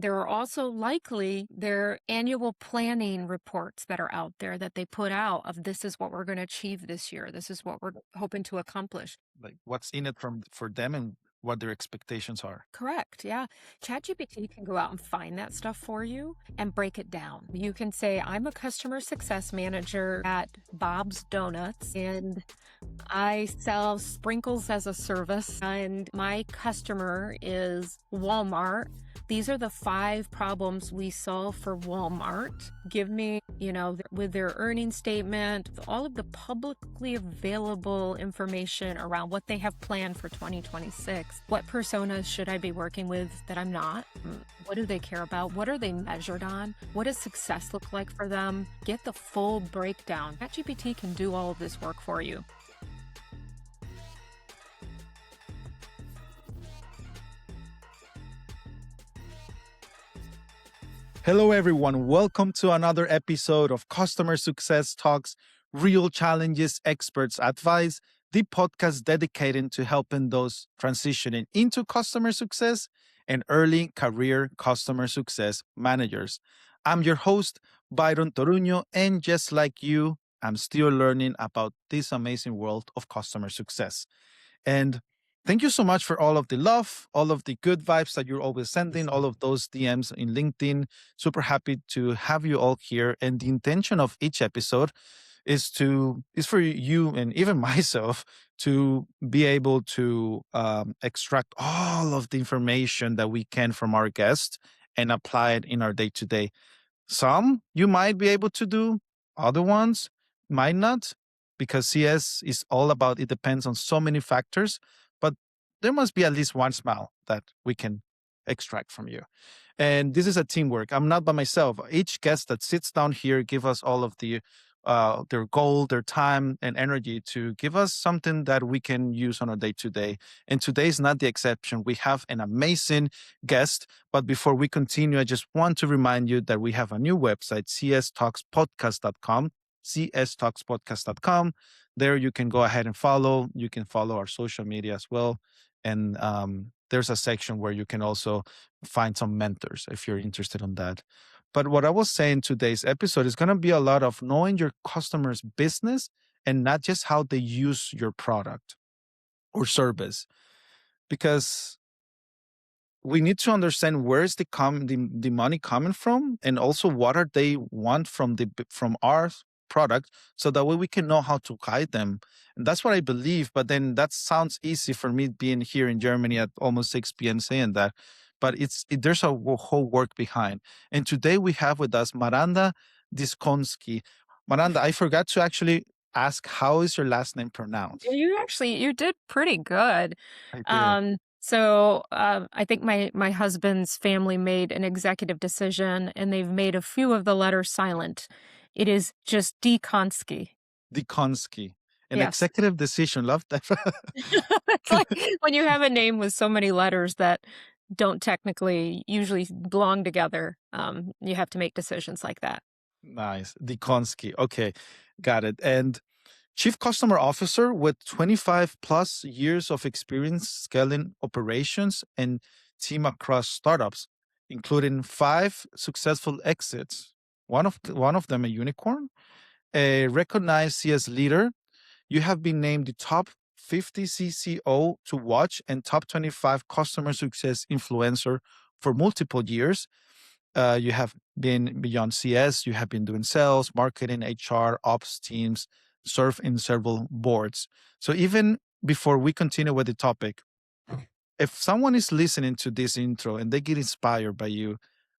There are also likely their annual planning reports that are out there that they put out of this is what we're going to achieve this year. This is what we're hoping to accomplish. Like what's in it for them and what their expectations are. Correct. Yeah. ChatGPT can go out and find that stuff for you and break it down. You can say, I'm a customer success manager at Bob's Donuts and I sell sprinkles as a service, and my customer is Walmart. These are the 5 problems we solve for Walmart. Give me, with their earnings statement, all of the publicly available information around what they have planned for 2026. What personas should I be working with that I'm not? What do they care about? What are they measured on? What does success look like for them? Get the full breakdown. ChatGPT can do all of this work for you. Hello, everyone. Welcome to another episode of Customer Success Talks, Real Challenges, Experts Advice, the podcast dedicated to helping those transitioning into customer success and early career customer success managers. I'm your host, Byron Toruño, and just like you, I'm still learning about this amazing world of customer success. And thank you so much for all of the love, all of the good vibes that you're always sending, all of those DMs in LinkedIn. Super happy to have you all here. And the intention of each episode is for you and even myself to be able to extract all of the information that we can from our guests and apply it in our day to day. Some you might be able to do, other ones might not, because CS is all about it depends on so many factors, but there must be at least one smile that we can extract from you. And this is a teamwork. I'm not by myself. Each guest that sits down here give us all of their goal, their time and energy to give us something that we can use on a day to day. And today is not the exception. We have an amazing guest. But before we continue, I just want to remind you that we have a new website, cstalkspodcast.com, cstalkspodcast.com. There you can go ahead and follow. You can follow our social media as well. And there's a section where you can also find some mentors if you're interested in that. But what I was saying today's episode is going to be a lot of knowing your customer's business and not just how they use your product or service. Because we need to understand where is the money coming from, and also what are they want from our product, so that way we can know how to guide them. And that's what I believe. But then that sounds easy for me being here in Germany at almost 6 p.m. saying that. But there's a whole work behind. And today we have with us Maranda Dziekonski. Maranda, I forgot to actually ask, how is your last name pronounced? You did pretty good. I did. I think my husband's family made an executive decision and they've made a few of the letters silent. It is just Dziekonski. Dziekonski. An Yes. executive decision. Love that. It's like when you have a name with so many letters that don't technically usually belong together, you have to make decisions like that. Nice. Dziekonski. Okay. Got it. And Chief Customer Officer with 25 plus years of experience scaling operations and team across startups, including 5 successful exits. One of them a unicorn, a recognized CS leader. You have been named the top 50 CCO to watch and top 25 customer success influencer for multiple years. You have been beyond CS, you have been doing sales, marketing, HR, ops teams, serve in several boards. So even before we continue with the topic, if someone is listening to this intro and they get inspired by you,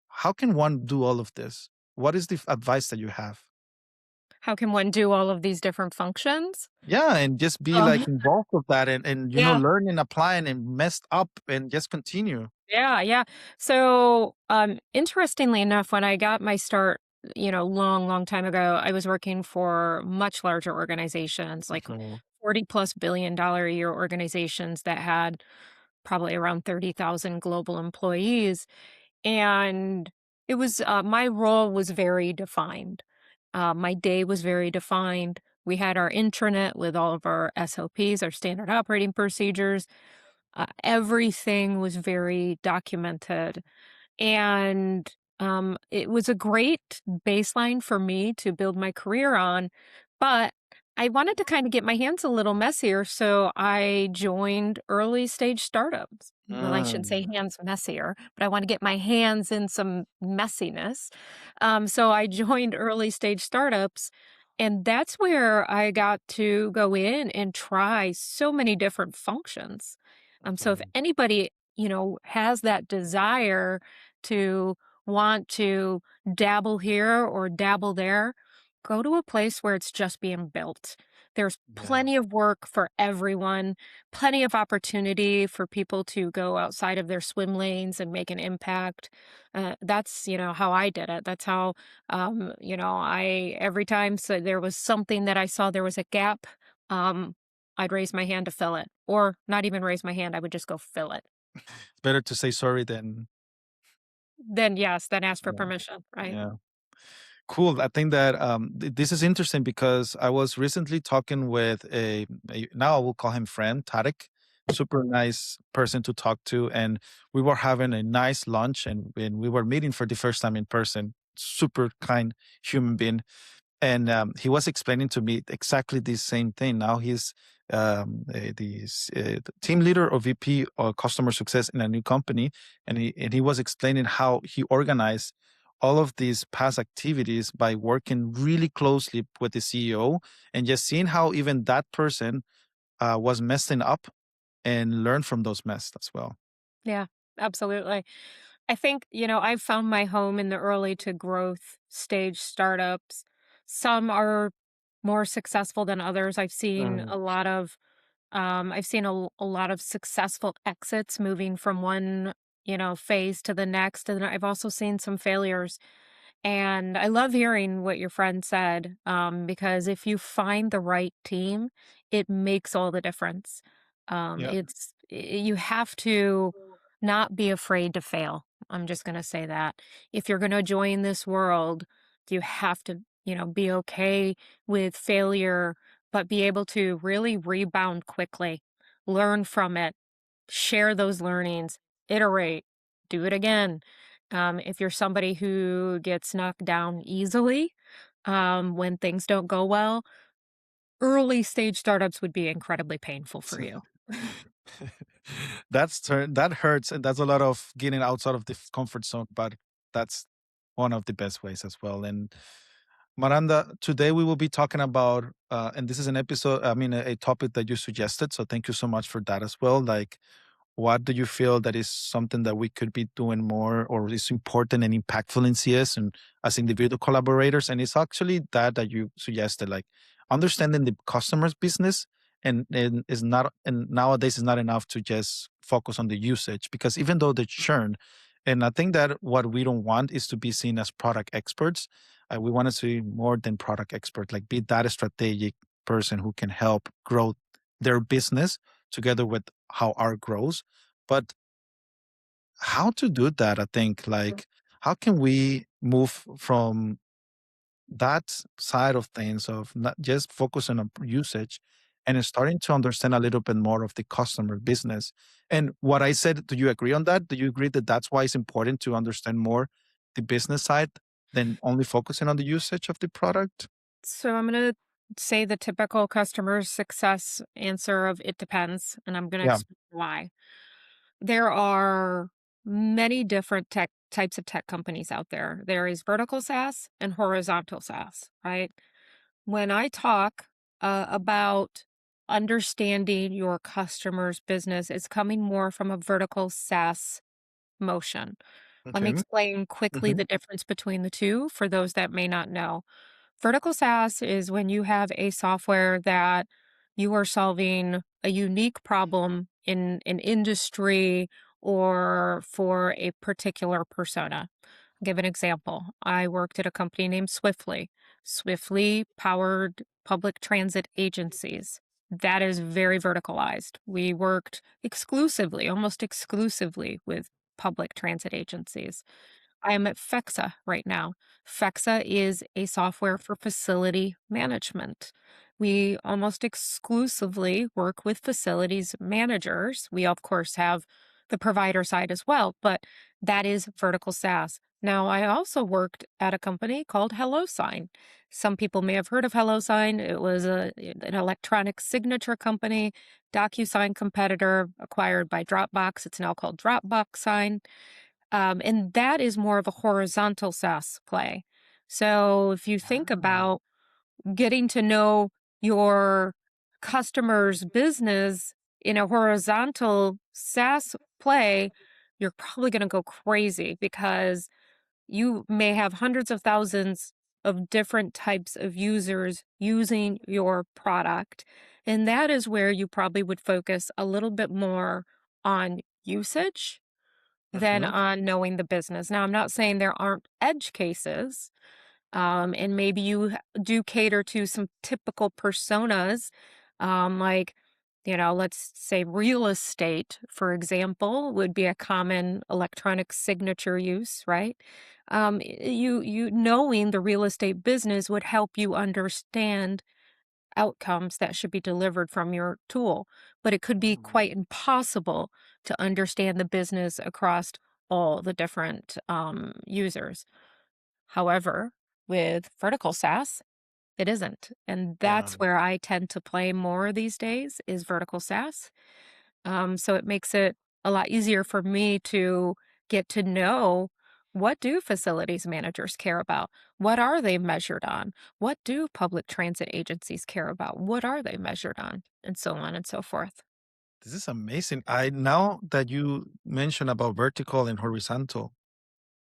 how can one do all of this? What is the advice that you have? How can one do all of these different functions? Yeah, and just be Um, like involved with that and yeah. learn and applying and messed up and just continue. Yeah, yeah. So, interestingly enough, when I got my start, long, long time ago, I was working for much larger organizations, like So 40 plus $1 billion a year organizations that had probably around 30,000 global employees. And my role was very defined. My day was very defined. We had our intranet with all of our SOPs, our standard operating procedures. Everything was very documented. And it was a great baseline for me to build my career on. But I wanted to kind of get my hands a little messier. So I joined early stage startups. Well, I shouldn't say Mm, hands messier, but I want to get my hands in some messiness. So I joined early stage startups. And that's where I got to go in and try so many different functions. So if mhm. anybody, has that desire to want to dabble here or dabble there, go to a place where it's just being built. There's Yeah. plenty of work for everyone, plenty of opportunity for people to go outside of their swim lanes and make an impact. That's, how I did it. That's how, every time so there was something that I saw there was a gap, um, I'd raise my hand to fill it, or not even raise my hand. I would just go fill it. It's better to say sorry than Then yes, then ask for yeah. permission, right? Yeah. Cool. I think that this is interesting because I was recently talking with now I will call him friend, Tarek, super nice person to talk to. And we were having a nice lunch and we were meeting for the first time in person. Super kind human being. And he was explaining to me exactly the same thing. Now he's the team leader or VP or customer success in a new company, and he was explaining how he organized all of these past activities by working really closely with the CEO and just seeing how even that person was messing up and learn from those mess as well. Yeah, absolutely. I think, I've found my home in the early to growth stage startups. Some are more successful than others. Mm, I've seen a lot of successful exits moving from one, phase to the next. And I've also seen some failures. And I love hearing what your friend said, because if you find the right team, it makes all the difference. yeah. You have to not be afraid to fail. I'm just going to say that. If you're going to join this world, you have to, be okay with failure, but be able to really rebound quickly, learn from it, share those learnings, iterate, do it again. If you're somebody who gets knocked down easily, when things don't go well, early stage startups would be incredibly painful for you. That hurts, and that's a lot of getting outside of the comfort zone. But that's one of the best ways as well. And Miranda, today we will be talking about, and this is an episode, I mean, a topic that you suggested. So thank you so much for that as well. Like, what do you feel that is something that we could be doing more or is important and impactful in CS and as individual collaborators? And it's actually that you suggested, like understanding the customer's business and is not and nowadays is not enough to just focus on the usage because even though the churn, and I think that what we don't want is to be seen as product experts. We want to see more than product expert, like be that strategic person who can help grow their business together with how our grows. But how to do that, I think, like, how can we move from that side of things of not just focusing on usage and then starting to understand a little bit more of the customer business? And what I said, do you agree on that? Do you agree that that's why it's important to understand more the business side than only focusing on the usage of the product? So I'm going to say the typical customer success answer of it depends, and I'm going to Yeah. explain why. There are many different types of tech companies out there. There is vertical SaaS and horizontal SaaS, right? When I talk about understanding your customer's business, it's coming more from a vertical SaaS motion. Let me Okay. explain quickly Hmm. the difference between the two for those that may not know. Vertical SaaS is when you have a software that you are solving a unique problem in an industry or for a particular persona. I'll give an example. I worked at a company named Swiftly. Swiftly powered public transit agencies. That is very verticalized. We worked exclusively, almost exclusively with public transit agencies. I am at FEXA right now. FEXA is a software for facility management. We almost exclusively work with facilities managers. We, of course, have the provider side as well, but That is vertical SaaS. Now, I also worked at a company called HelloSign. Some people may have heard of HelloSign. It was an electronic signature company, DocuSign competitor, acquired by Dropbox. It's now called Dropbox Sign. And that is more of a horizontal SaaS play. So if you think Ah, about getting to know your customer's business in a horizontal SaaS play, you're probably going to go crazy because you may have hundreds of thousands of different types of users using your product. And that is where you probably would focus a little bit more on usage than mhm. on knowing the business. Now, I'm not saying there aren't edge cases, and maybe you do cater to some typical personas, like, let's say real estate, for example, would be a common electronic signature use, right? You knowing the real estate business would help you understand outcomes that should be delivered from your tool, but it could be Mm, quite impossible to understand the business across all the different users. However, with vertical SaaS, it isn't. And yeah. that's where I tend to play more these days is vertical SaaS. So it makes it a lot easier for me to get to know what do facilities managers care about? What are they measured on? What do public transit agencies care about? What are they measured on? And so on and so forth. This is amazing. I now that you mentioned about vertical and horizontal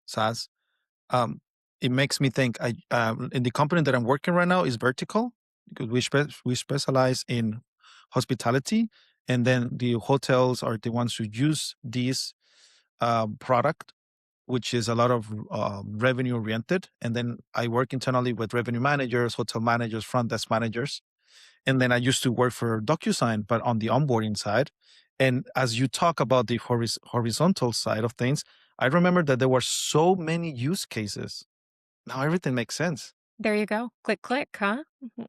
SaaS, um, it makes me think. I in the company that I'm working right now is vertical because we specialize in hospitality, and then the hotels are the ones who use this product, which is a lot of revenue oriented. And then I work internally with revenue managers, hotel managers, front desk managers. And then I used to work for DocuSign, but on the onboarding side. And as you talk about the horizontal side of things, I remember that there were so many use cases. Now everything makes sense. There you go. Click, click, huh?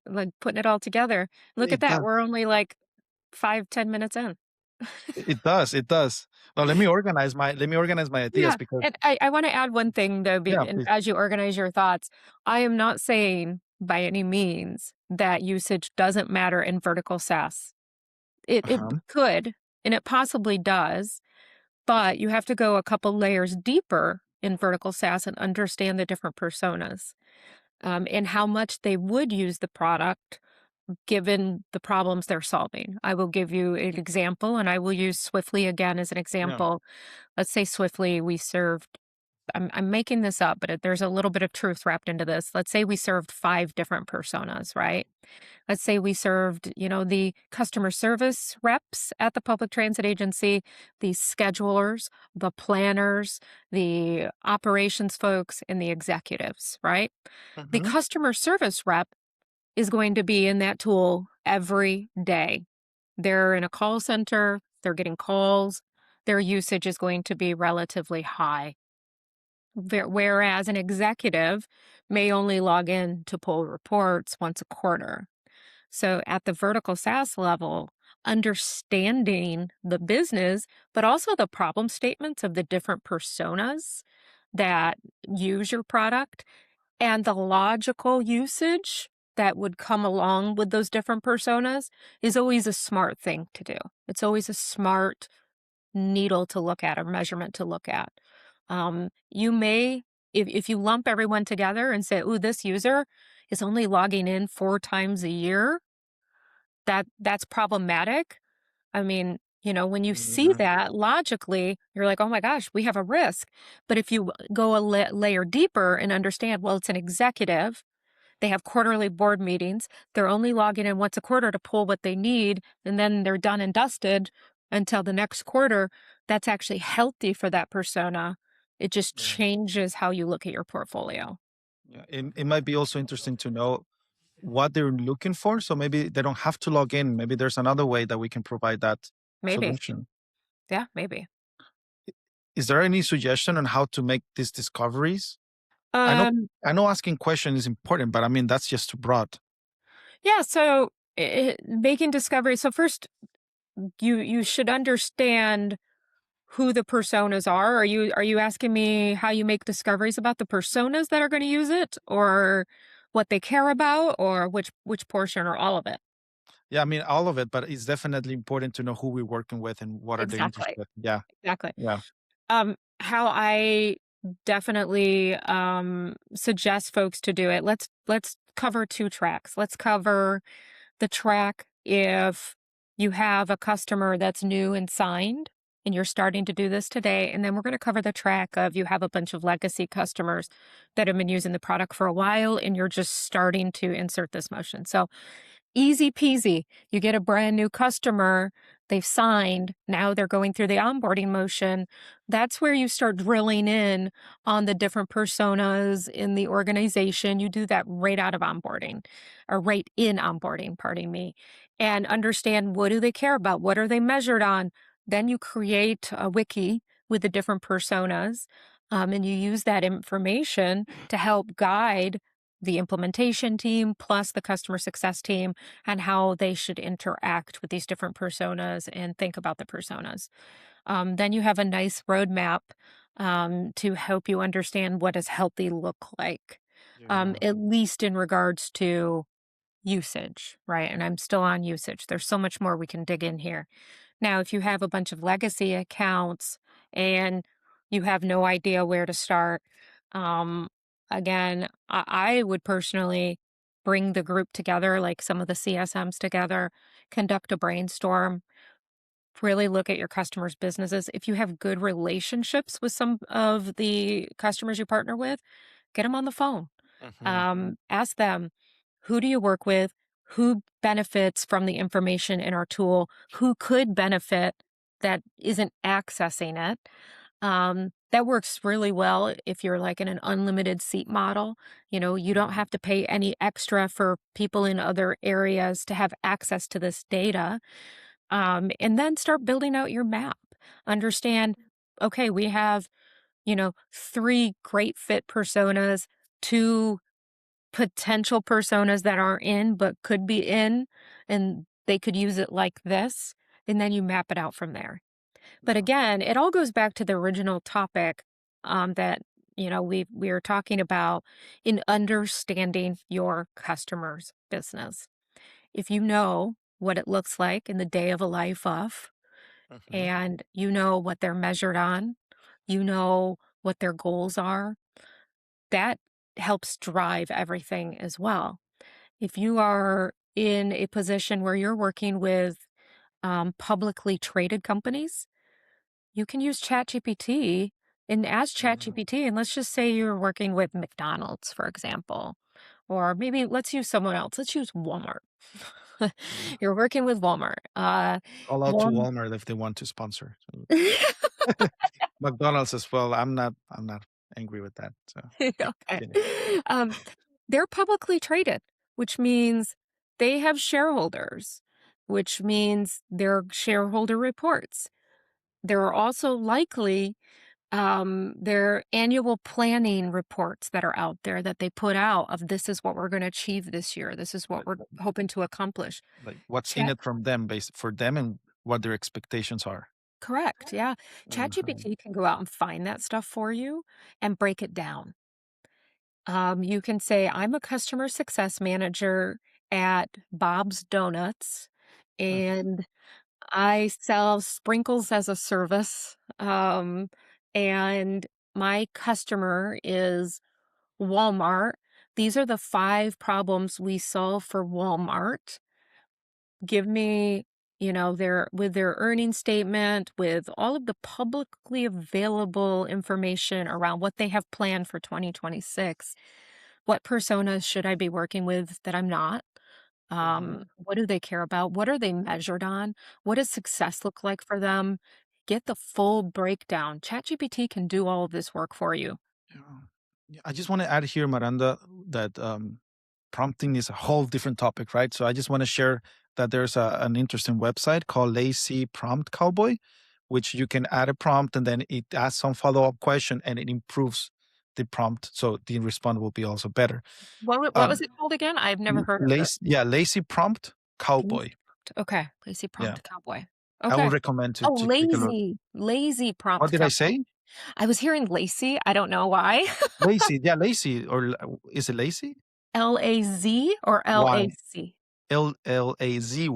Like putting it all together. Look at It that. does. We're only like 5, 10 minutes in. It does. It does. Well, let me organize my ideas Yeah, because and I wanna add one thing though, yeah, and please. as you organize your thoughts, I am not saying by any means that usage doesn't matter in vertical SaaS. It Uh-huh. could, and it possibly does, but you have to go a couple layers deeper in vertical SaaS and understand the different personas, and how much they would use the product given the problems they're solving. I will give you an example, and I will use Swiftly again as an Yeah. example. Let's say Swiftly, we served I'm making this up, but there's a little bit of truth wrapped into this. Let's say we served 5 different personas, right? Let's say we served, the customer service reps at the public transit agency, the schedulers, the planners, the operations folks, and the executives, right? The Hmm. customer service rep is going to be in that tool every day. They're in a call center, they're getting calls, their usage is going to be relatively high. Whereas an executive may only log in to pull reports once a quarter. So at the vertical SaaS level, understanding the business, but also the problem statements of the different personas that use your product and the logical usage that would come along with those different personas is always a smart thing to do. It's always a smart needle to look at or measurement to look at. You may, if you lump everyone together and say, "Ooh, this user is only logging in 4 times a year," that's problematic. I mean, when you see Hmm. that logically, you're like, "Oh my gosh, we have a risk." But if you go a layer deeper and understand, well, it's an executive, they have quarterly board meetings. They're only logging in once a quarter to pull what they need, and then they're done and dusted until the next quarter. That's actually healthy for that persona. It just Yeah. changes how you look at your portfolio. Yeah. It might be also interesting to know what they're looking for. So maybe they don't have to log in. Maybe there's another way that we can provide that Maybe. solution. Yeah, maybe. Is there any suggestion on how to make these discoveries? I know Um, I know asking questions is important, but I mean that's just too broad. yeah, so making discoveries. So first, you should understand who the personas are. Are you asking me how you make discoveries about the personas that are going to use it, or what they care about, or which portion, or all of it? Yeah, I mean, all of it, but it's definitely important to know who we're working with and what are they Exactly. interested. Yeah, Exactly. yeah. How I definitely suggest folks to do it. Let's cover two tracks. Let's cover the track if you have a customer that's new and signed and you're starting to do this today. And then we're going to cover the track of you have a bunch of legacy customers that have been using the product for a while and you're just starting to insert this motion. So easy peasy. You get a brand new customer, they've signed, now they're going through the onboarding motion. That's where you start drilling in on the different personas in the organization. You do that right out of onboarding, or right in onboarding, pardon me, and understand, what do they care about? What are they measured on? Then you create a wiki with the different personas, and you use that information to help guide the implementation team plus the customer success team and how they should interact with these different personas and think about the personas. Then you have a nice roadmap to help you understand what does healthy look like, Yeah. at least in regards to usage, right? And I'm still on usage. There's so much more we can dig in here. Now, if you have a bunch of legacy accounts and you have no idea where to start, um, again, I would personally bring the group together, like some of the CSMs together, conduct a brainstorm, really look at your customers' businesses. If you have good relationships with some of the customers you partner with, get them on the phone. Hmm. Ask them, who do you work with? Who benefits from the information in our tool? Who could benefit that isn't accessing it? That works really well if you're like in an unlimited seat model. You don't have to pay any extra for people in other areas to have access to this data. And then start building out your map. Understand, okay, we have, three great fit personas, two potential personas that aren't in but could be in, and they could use it like this. And then you map it out from there. But Yeah. again, it all goes back to the original topic that we are talking about in understanding your customer's business. If you know what it looks like in the day of a life of, Hmm. and you know what they're measured on, you know what their goals are, that helps drive everything as well. If you are in a position where you're working with publicly traded companies, you can use ChatGPT and ask ChatGPT, and let's just say you're working with McDonald's, for example, or maybe let's use someone else. Let's use Walmart. You're working with Walmart. Call out to Walm- Walmart if they want to sponsor. So McDonald's as well. I'm not angry with that. So okay. kidding. Um, they're publicly traded, which means they have shareholders, which means their shareholder reports. There are also likely their annual planning reports that are out there that they put out of, this is what we're going to achieve this year. This is what Like, we're hoping to accomplish. like what's in Chat, it from them, based for them, and what their expectations are. correct. Yeah. Mhm. ChatGPT can go out and find that stuff for you and break it down. You can say, I'm a customer success manager at Bob's Donuts, and I sell sprinkles as a service. And my customer is Walmart. These are the 5 problems we solve for Walmart. Give me, their earnings statement, with all of the publicly available information around what they have planned for 2026. What personas should I be working with that I'm not? Mhm. What do they care about? What are they measured on? What does success look like for them? Get the full breakdown. ChatGPT can do all of this work for you. Yeah. Yeah, I just want to add here, Miranda, that prompting is a whole different topic, right? So I just want to share that there's an interesting website called Lazy Prompt Cowboy, which you can add a prompt and then it asks some follow up question and it improves the prompt, so the response will be also better. What was Um, it called again? I've never heard of it. Lazy Prompt Lazy Cowboy. prompt. Okay, lazy Yeah. prompt cowboy. I would Okay. recommend Oh, to take a look. lazy What prompt did I template. say? I was hearing lacy. I don't know why. Lazy. Yeah, lazy. Or is it lazy? Lazy or Y. LAC? Lazy.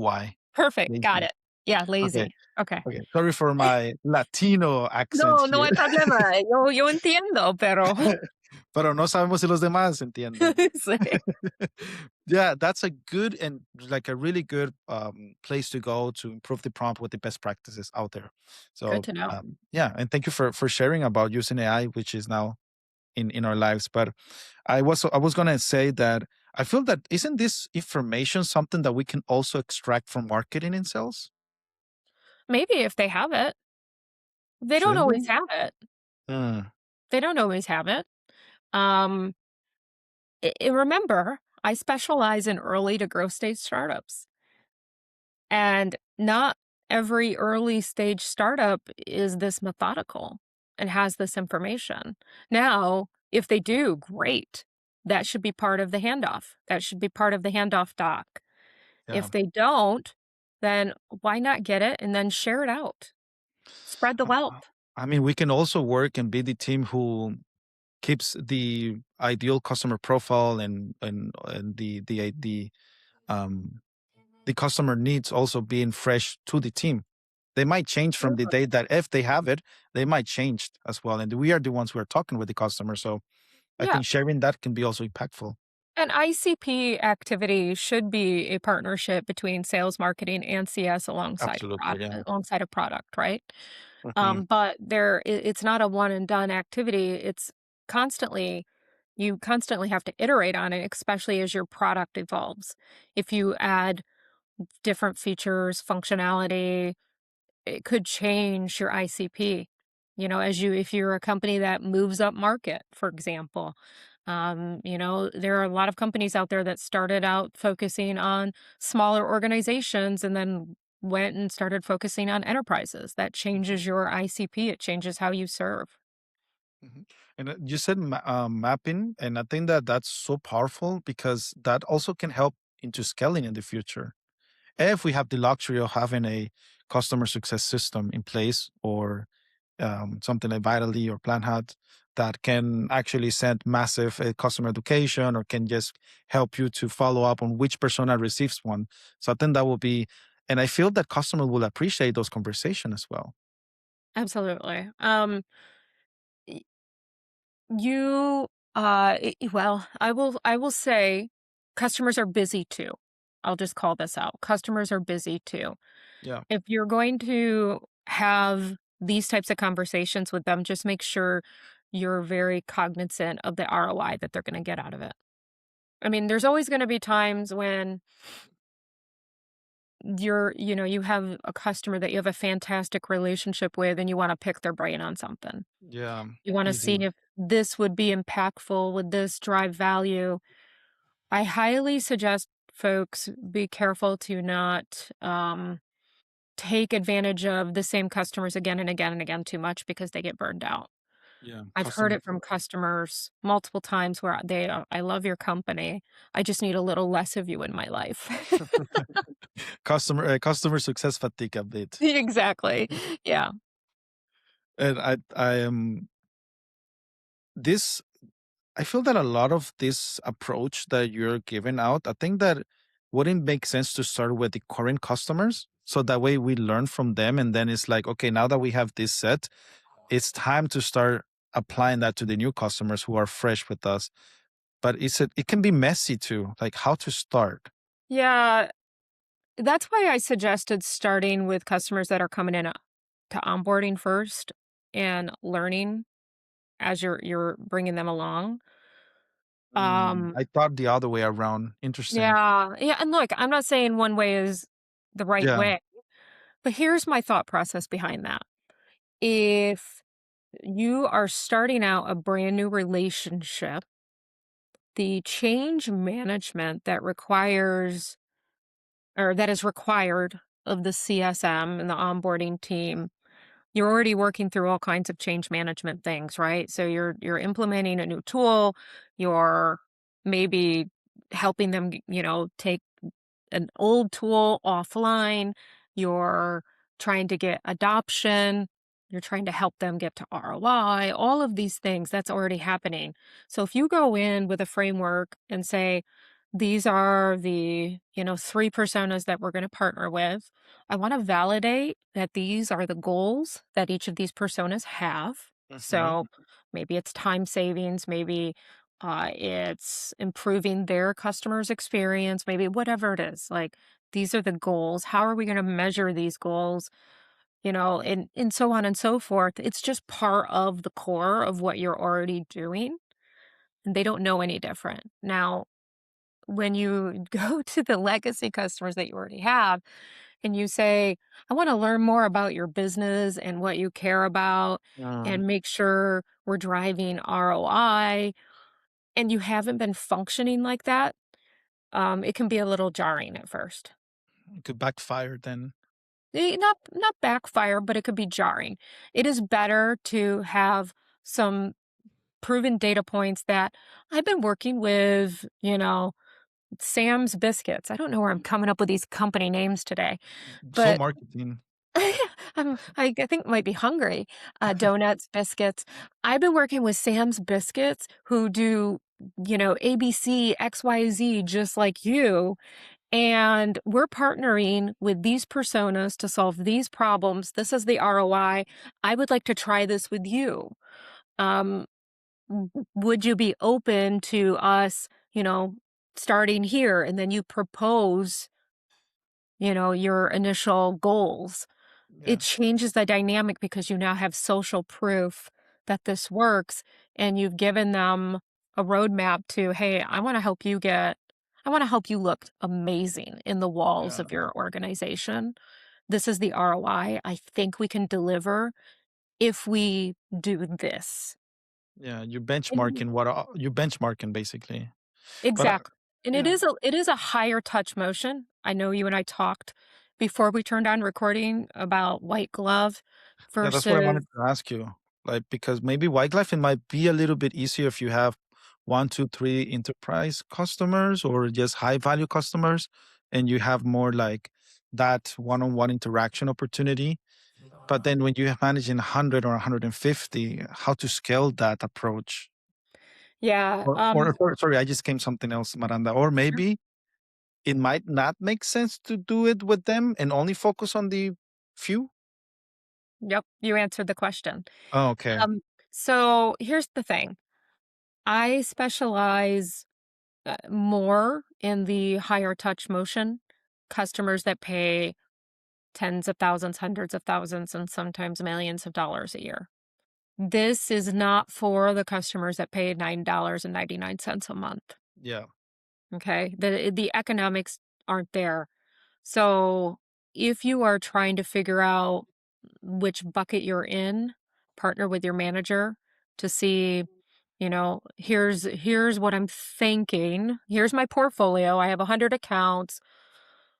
Perfect. Got Lazy. it. Yeah, Okay. lazy. Okay. Okay. Sorry for my Latino accent No, no here. hay problema. Yo entiendo, pero Pero no sabemos si los demás entienden. sí. Yeah, that's a good and like a really good place to go to improve the prompt with the best practices out there. Good So to know. yeah, and thank you for sharing about using AI, which is now in our lives. But I was gonna say that I feel that isn't this information something that we can also extract from marketing and sales? Maybe if they have it. They don't Shouldn't always we? have it. Mm, They don't always have it. Um, remember, I specialize in early to growth stage startups, and not every early stage startup is this methodical and has this information. Now, if they do, great. That should be part of the handoff. That should be part of the handoff doc. yeah. If they don't, then why not get it and then share it out? Spread the Uh, wealth. uh, I mean, we can also work and be the team who keeps the ideal customer profile and um the customer needs also being fresh to the team. They might change from the Absolutely. day that if they have it, they might change as well. And we are the ones who are talking with the customer. So I Yeah. think sharing that can be also impactful. An ICP activity should be a partnership between sales, marketing, and CS Absolutely. Yeah. alongside a product, right? Mhm. But it's not a one and done activity. It's constantly you constantly have to iterate on it, especially as your product evolves. If you add different features, functionality, it could change your ICP. As if you're a company that moves up market, for example. There are a lot of companies out there that started out focusing on smaller organizations and then went and started focusing on enterprises. That Mhm. changes your ICP. It changes how you serve. Mhm. And you said mapping, and I think that that's so powerful because that also can help into scaling in the future. If we have the luxury of having a customer success system in place or something like Vitally or PlanHat that can actually send massive customer education or can just help you to follow up on which persona receives one. So I think that will be, and I feel that customer will appreciate those conversations as well. Absolutely. Y- you well, I will say customers are busy too. I'll just call this out. Customers are busy too. Yeah. If you're going to have these types of conversations with them, just make sure you're very cognizant of the ROI that they're going to get out of it. I mean, there's always going to be times when you have a customer that you have a fantastic relationship with and you want to pick their brain on something. Yeah. You want to see Easy. if this would be impactful, would this drive value? I highly suggest folks be careful to not take advantage of the same customers again and again and again too much because they get burned out. Yeah. I've heard Customer it from customers multiple times where I love your company. I just need a little less of you in my life. customer success fatigue a bit. Exactly. Yeah. And I am this I feel that a lot of this approach that you're giving out, I think that wouldn't make sense to start with the current customers. So that way we learn from them. And then it's like, okay, now that we have this set, it's time to start applying that to the new customers who are fresh with us. But it can be messy too, like how to start. Yeah. That's why I suggested starting with customers that are coming in to onboarding first and learning as you're bringing them along. Um, I thought the other way around. Interesting. yeah, yeah, and look, I'm not saying one way is the right Yeah. way, but here's my thought process behind that. If you are starting out a brand new relationship, the change management that is required of the CSM and the onboarding team, you're already working through all kinds of change management things, right? So you're implementing a new tool, you're maybe helping them, take an old tool offline, you're trying to get adoption, you're trying to help them get to ROI, all of these things that's already happening. So if you go in with a framework and say, these are the, three personas that we're going to partner with. I want to validate that these are the goals that each of these personas have. Hmm. So maybe it's time savings, maybe it's improving their customers' experience, maybe whatever it is. Like these are the goals. How are we going to measure these goals? And so on and so forth. It's just part of the core of what you're already doing, and they don't know any different. Now, when you go to the legacy customers that you already have and you say, I want to learn more about your business and what you care about Um, and make sure we're driving ROI, and you haven't been functioning like that, it can be a little jarring at first. it could backfire then. Not backfire, but it could be jarring. It is better to have some proven data points that I've been working with, Sam's Biscuits. I don't know where I'm coming up with these company names today, So but marketing. I think might be hungry. Donuts, biscuits. I've been working with Sam's Biscuits who do, ABC, XYZ, just like you. And we're partnering with these personas to solve these problems. This is the ROI. I would like to try this with you. Um, would you be open to us, starting here? And then you propose, your initial goals. Yeah. It changes the dynamic because you now have social proof that this works, and you've given them a roadmap to, hey, I want to help you look amazing in the walls Yeah. of your organization. This is the ROI I think we can deliver if we do this. Yeah. You're And benchmarking you benchmarking basically. But exactly. And yeah. it is a higher touch motion. I know you and I talked before we turned on recording about white glove Yeah, that's what I versus. wanted to ask you. Like, because maybe white glove, it might be a little bit easier if you have one, two, three enterprise customers or just high value customers, and you have more like that one-on-one interaction opportunity. But then when you have managing 100 or 150, how to scale that approach? Yeah, Sorry, I just came something else, Miranda. Or sure. maybe it might not make sense to do it with them and only focus on the few. Yep, you answered the question. Oh, okay. Um, so here's the thing. I specialize more in the higher touch motion, customers that pay tens of thousands, hundreds of thousands, and sometimes millions of dollars a year. This is not for the customers that pay $9.99 a month. Yeah. Okay. The economics aren't there. So if you are trying to figure out which bucket you're in, partner with your manager to see, here's what I'm thinking. Here's my portfolio. I have 100 accounts.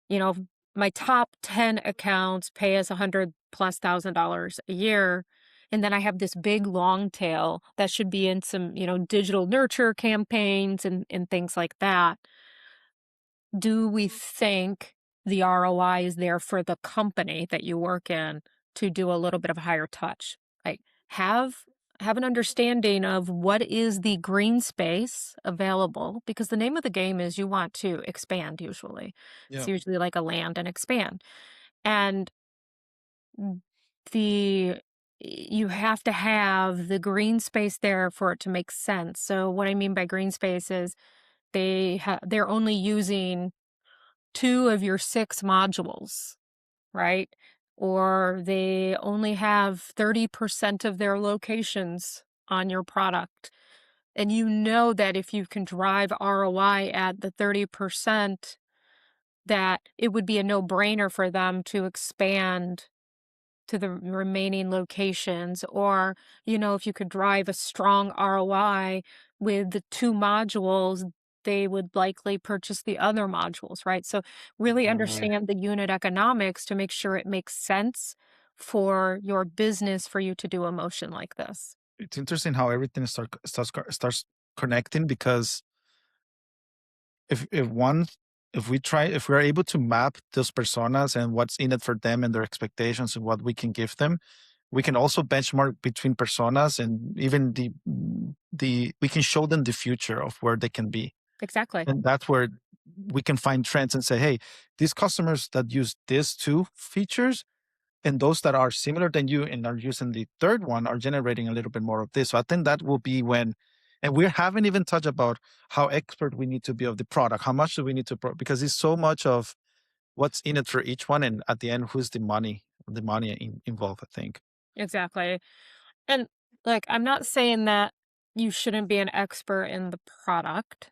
You know, my top 10 accounts pay us 100 plus $1,000 a year. And then I have this big long tail that should be in some, digital nurture campaigns and things like that. Do we think the ROI is there for the company that you work in to do a little bit of a higher touch? Like have have an understanding of what is the green space available, because the name of the game is you want to expand usually. It's Yeah. usually like a land and expand. And the you have to have the green space there for it to make sense. So what I mean by green space is they're only using 2 of your 6 modules, right? Or they only have 30% of their locations on your product. And you know that if you can drive ROI at the 30%, that it would be a no-brainer for them to expand to the remaining locations. Or, if you could drive a strong ROI with the 2 modules, they would likely purchase the other modules, right? So really Right. understand the unit economics to make sure it makes sense for your business for you to do a motion like this. It's interesting how everything starts connecting because if one if we're able to map those personas and what's in it for them and their expectations and what we can give them, we can also benchmark between personas, and even the we can show them the future of where they can be. Exactly. And that's where we can find trends and say, hey, these customers that use these two features and those that are similar than you and are using the third one are generating a little bit more of this. So I think that will be when, and we haven't even touched about how expert we need to be of the product. How much do we need to, because it's so much of what's in it for each one. And at the end, who's the money involved, I think. Exactly. And like, I'm not saying that you shouldn't be an expert in the product.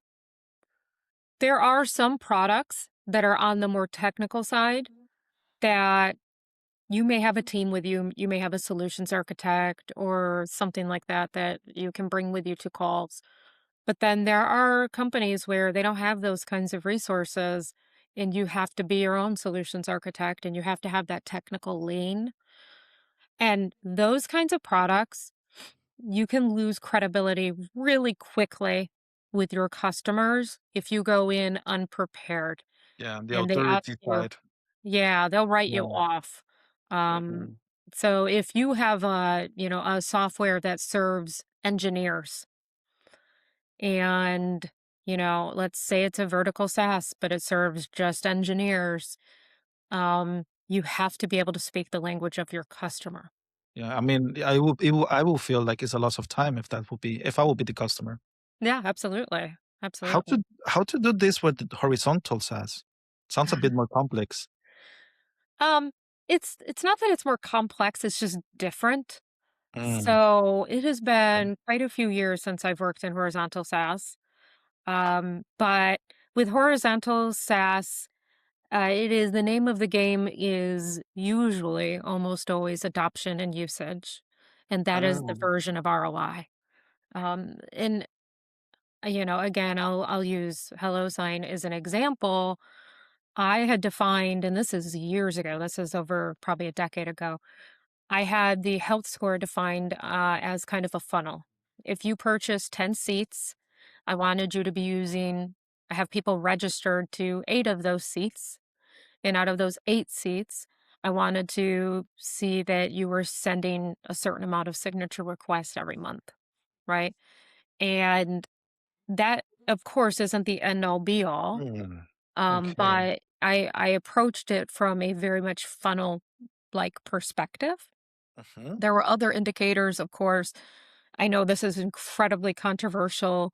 There are some products that are on the more technical side that you may have a team with you. You may have a solutions architect or something like that that you can bring with you to calls. But then there are companies where they don't have those kinds of resources, and you have to be your own solutions architect and you have to have that technical lean. And those kinds of products, you can lose credibility really quickly with your customers if you go in unprepared Yeah, the and they ask authority you, side. yeah, they'll write you Yeah. off. Um, Mhm. so if you have a software that serves engineers and, let's say it's a vertical SaaS, but it serves just engineers, you have to be able to speak the language of your customer. Yeah, I mean, I will feel like it's a loss of time if that will be, if I will be the customer. Yeah, absolutely. How Absolutely. to do this with the horizontal SaaS? Sounds a bit more complex. Um, it's not that it's more complex, it's just different. Mm, So it has okay. been quite a few years since I've worked in horizontal SaaS. But with horizontal SaaS, it is the name of the game is usually almost always adoption and usage, and that is the Oh, version of ROI. And again, I'll use HelloSign as an example. I had defined, and this is years ago. This is over probably a decade ago. I had the health score defined as kind of a funnel. If you purchase 10 seats, I wanted you to be using, I have people registered to 8 of those seats. And out of those 8 seats, I wanted to see that you were sending a certain amount of signature requests every month, right? And that, of course, isn't the end all be all. mm, okay. But I approached it from a very much funnel like perspective. Mhm, There were other indicators, of course. I know this is incredibly controversial.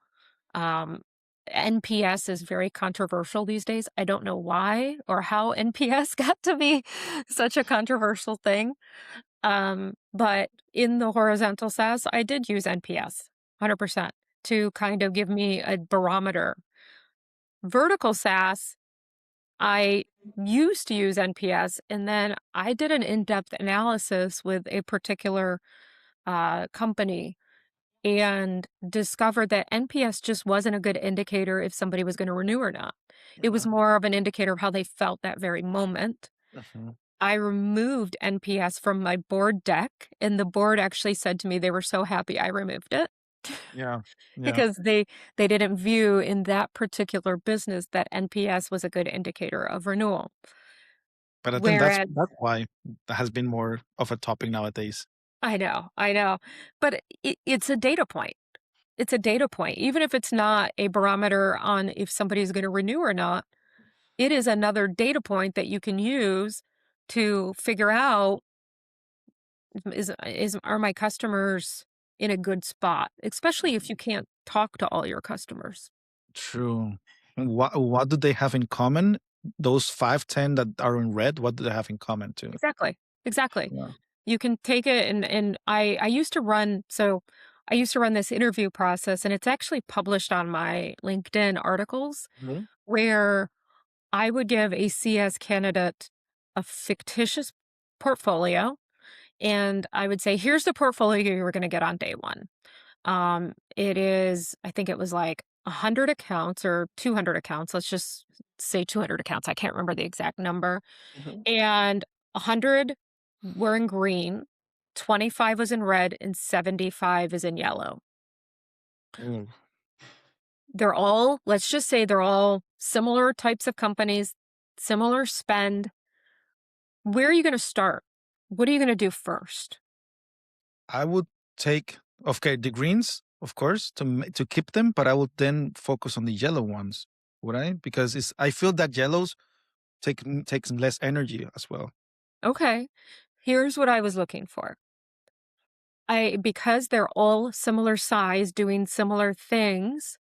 Um, NPS is very controversial these days. I don't know why or how NPS got to be such a controversial thing. But in the horizontal SaaS, I did use NPS 100% to kind of give me a barometer. Vertical SaaS, I used to use NPS, and then I did an in depth analysis with a particular company and discovered that NPS just wasn't a good indicator if somebody was going to renew or not. It was mhm, more of an indicator of how they felt that very moment. mhm. I removed NPS from my board deck, and the board actually said to me they were so happy I removed it Yeah, yeah. because they didn't view in that particular business that NPS was a good indicator of renewal. But I think Whereas that's why that has been more of a topic nowadays. I know, but it's a data point. It's a data point. Even if it's not a barometer on if somebody's going to renew or not, it is another data point that you can use to figure out is are my customers in a good spot, especially if you can't talk to all your customers. True. And what do they have in common? Those 5, 10 that are in red, what do they have in common too? Exactly. Exactly. Yeah. You can take it and I used to run I used to run this interview process and it's actually published on my LinkedIn articles Mhm, where I would give a CS candidate a fictitious portfolio, and I would say, "Here's the portfolio you're gonna get on day 1." It is I think it was like 100 accounts or 200 accounts, let's just say 200 accounts, I can't remember the exact number, mhm. and 100 were in green, 25 was in red, and 75 is in yellow. Mm, They're all let's just say they're all similar types of companies, similar spend. Where are you going to start? What are you going to do first? I would take, okay, the greens, of course, to keep them, but I would then focus on the yellow ones, would I? Because I feel that yellows takes less energy as well. Okay. Here's what I was looking for. Because they're all similar size doing similar things,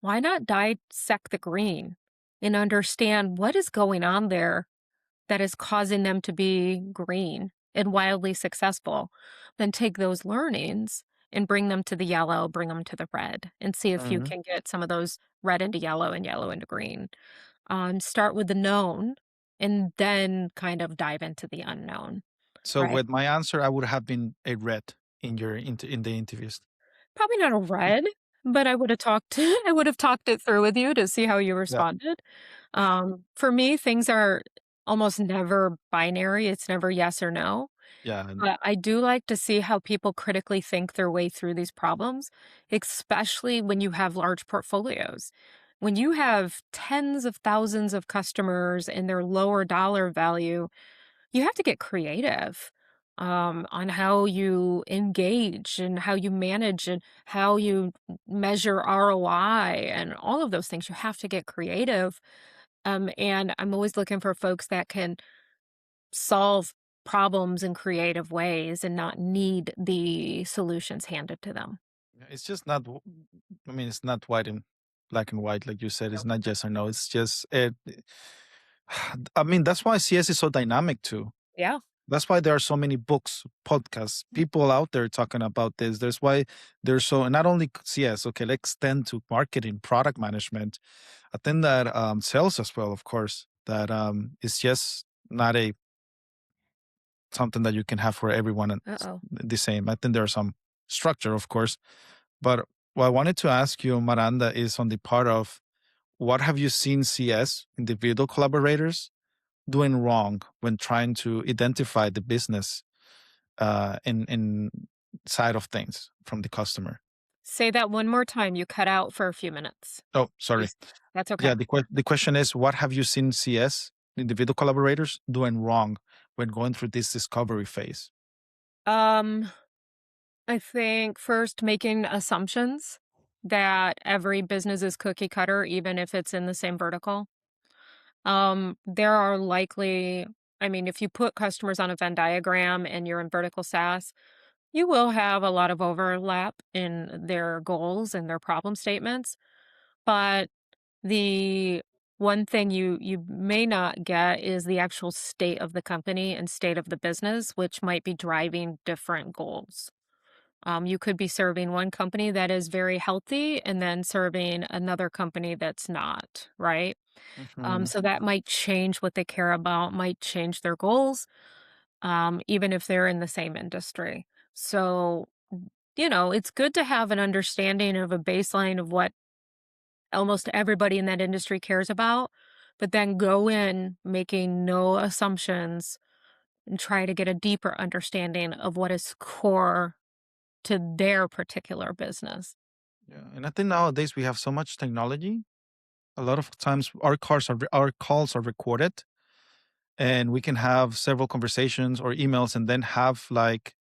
why not dissect the green and understand what is going on there that is causing them to be green and wildly successful? Then take those learnings and bring them to the yellow, bring them to the red, and see if you Mhm. can get some of those red into yellow and yellow into green. Start with the known and then kind of dive into the unknown, So right? with my answer, I would have been a red in the interviews. Probably not a red, but I would have talked I would have talked it through with you to see how you Yeah, responded. For me, things are almost never binary. It's never yes or no. yeah, and But I do like to see how people critically think their way through these problems, especially when you have large portfolios. When you have tens of thousands of customers and their lower dollar value, you have to get creative on how you engage and how you manage and how you measure ROI and all of those things. You have to get creative. And I'm always looking for folks that can solve problems in creative ways and not need the solutions handed to them. yeah, it's just not. I mean, it's not white and black and white, like you said. It's Nope. not yes or no. It's just it. I mean, that's why CS is so dynamic too. Yeah. That's why there are so many books, podcasts, people out there talking about this. There's why there's so, and not only CS. Okay, let's extend to marketing, product management. I think that sales as well, of course. That is just not a something that you can have for everyone and Uh-oh. the same. I think there's some structure, of course. But what I wanted to ask you, Miranda, is on the part of what have you seen CS individual collaborators doing wrong when trying to identify the business in side of things from the customer? Say that one more time. You cut out for a few minutes. Oh, sorry. Yes. That's okay. Yeah, the question is, what have you seen CS individual collaborators doing wrong when going through this discovery phase? Um, I think first making assumptions that every business is cookie cutter, even if it's in the same vertical. There are likely, I mean, if you put customers on a Venn diagram and you're in vertical SaaS, you will have a lot of overlap in their goals and their problem statements. But the one thing you may not get is the actual state of the company and state of the business, which might be driving different goals. You could be serving one company that is very healthy and then serving another company that's not, right? Mhm. So that might change what they care about, might change their goals, even if they're in the same industry. So, it's good to have an understanding of a baseline of what almost everybody in that industry cares about, but then go in making no assumptions and try to get a deeper understanding of what is core to their particular business. Yeah, and I think nowadays we have so much technology. A lot of times our calls are recorded, and we can have several conversations or emails, and then have like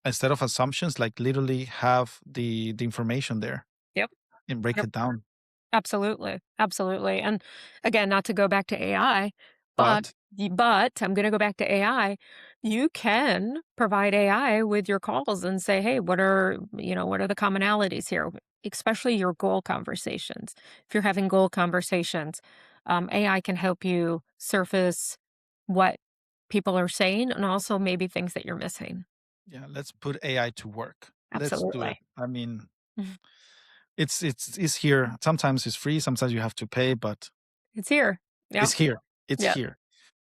instead of assumptions, like literally have the information there Yep. and break Yep. it down. Absolutely. Absolutely. And again, not to go back to AI, but But I'm going to go back to AI. You can provide AI with your calls and say, "Hey, what are the commonalities here?" Especially your goal conversations. If you're having goal conversations, AI can help you surface what people are saying and also maybe things that you're missing. yeah, let's put AI to work. Let's do it. Absolutely. I mean, Mhm. it's here. Sometimes it's free, sometimes you have to pay, but It's here. it's Yep. here. It's Yeah. here.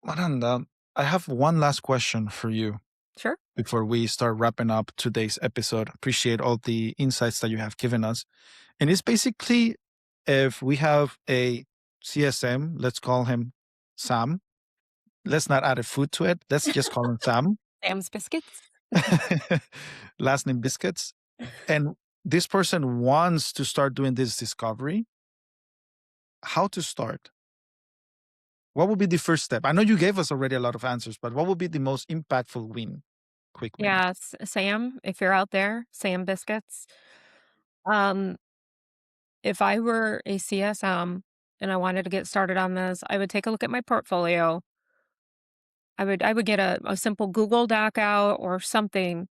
Miranda, I have one last question for you Sure. before we start wrapping up today's episode. Appreciate all the insights that you have given us. And it's basically if we have a CSM, let's call him Sam. Let's not add a food to it. Let's just call him Sam. Sam's biscuits. Last name Biscuits. And this person wants to start doing this discovery. how to start? What would be the first step? I know you gave us already a lot of answers, but what would be the most impactful win? Quick win. Yes, Sam, if you're out there, Sam Biscuits. Um, if I were a CSM and I wanted to get started on this, I would take a look at my portfolio. I would get a simple Google Doc out or something,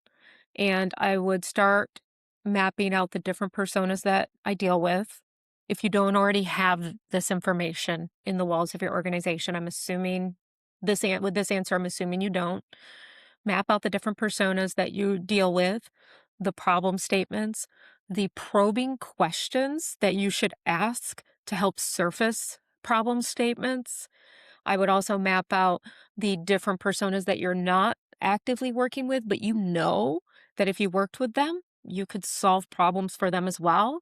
and I would start mapping out the different personas that I deal with. If you don't already have this information in the walls of your organization, I'm assuming with this answer, I'm assuming you don't. Map out the different personas that you deal with, the problem statements, the probing questions that you should ask to help surface problem statements. I would also map out the different personas that you're not actively working with, but you know that if you worked with them, you could solve problems for them as well.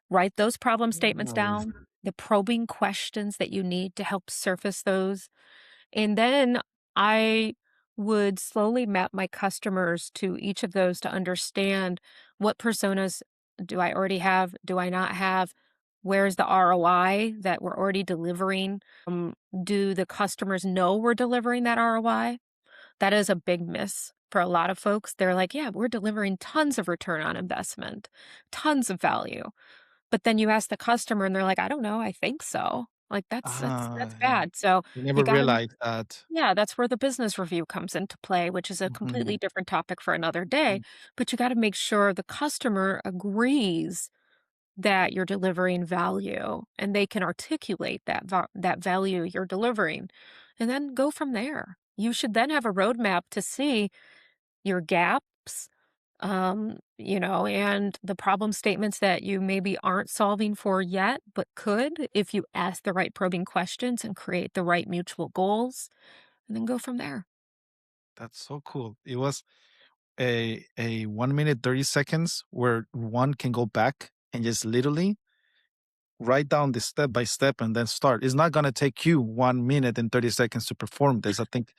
Write those problem statements Mm. down, the probing questions that you need to help surface those. And then I would slowly map my customers to each of those to understand what personas do I already have? Do I not have? Where's the ROI that we're already delivering? Do the customers know we're delivering that ROI? That is a big miss for a lot of folks. They're like, yeah, we're delivering tons of return on investment, tons of value. But then you ask the customer and they're like, I don't know, I think so. Like that's Yeah. bad. So You you never gotta realized that. yeah, that's where the business review comes into play, which is a completely Mhm. different topic for another day. Mm. But you got to make sure the customer agrees that you're delivering value and they can articulate that value you're delivering and then go from there. You should then have a roadmap to see your gaps, and the problem statements that you maybe aren't solving for yet, but could if you ask the right probing questions and create the right mutual goals, and then go from there. That's so cool. It was a 1 minute 30 seconds where one can go back and just literally write down the step by step and then start. It's not gonna take you 1 minute and 30 seconds to perform this. I think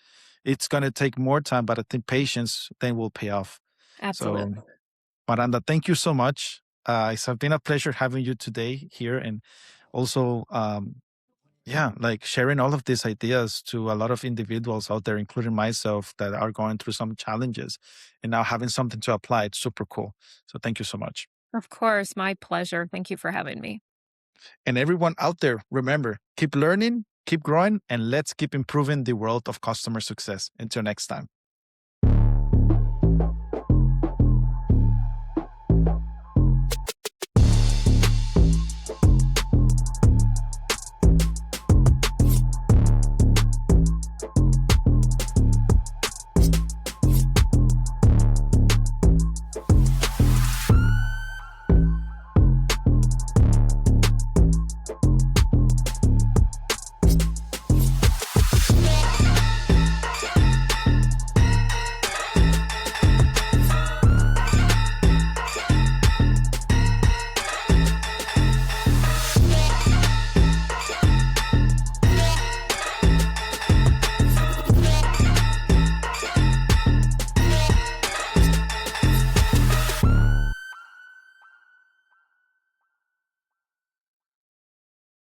it's gonna take more time, but I think patience then will pay off. So Absolutely. Miranda, thank you so much. It's been a pleasure having you today here, and also, yeah, like sharing all of these ideas to a lot of individuals out there, including myself, that are going through some challenges, and now having something to apply. It's super cool. So thank you so much. Of course, my pleasure. Thank you for having me. And everyone out there, remember, keep learning, keep growing, and let's keep improving the world of customer success. Until next time.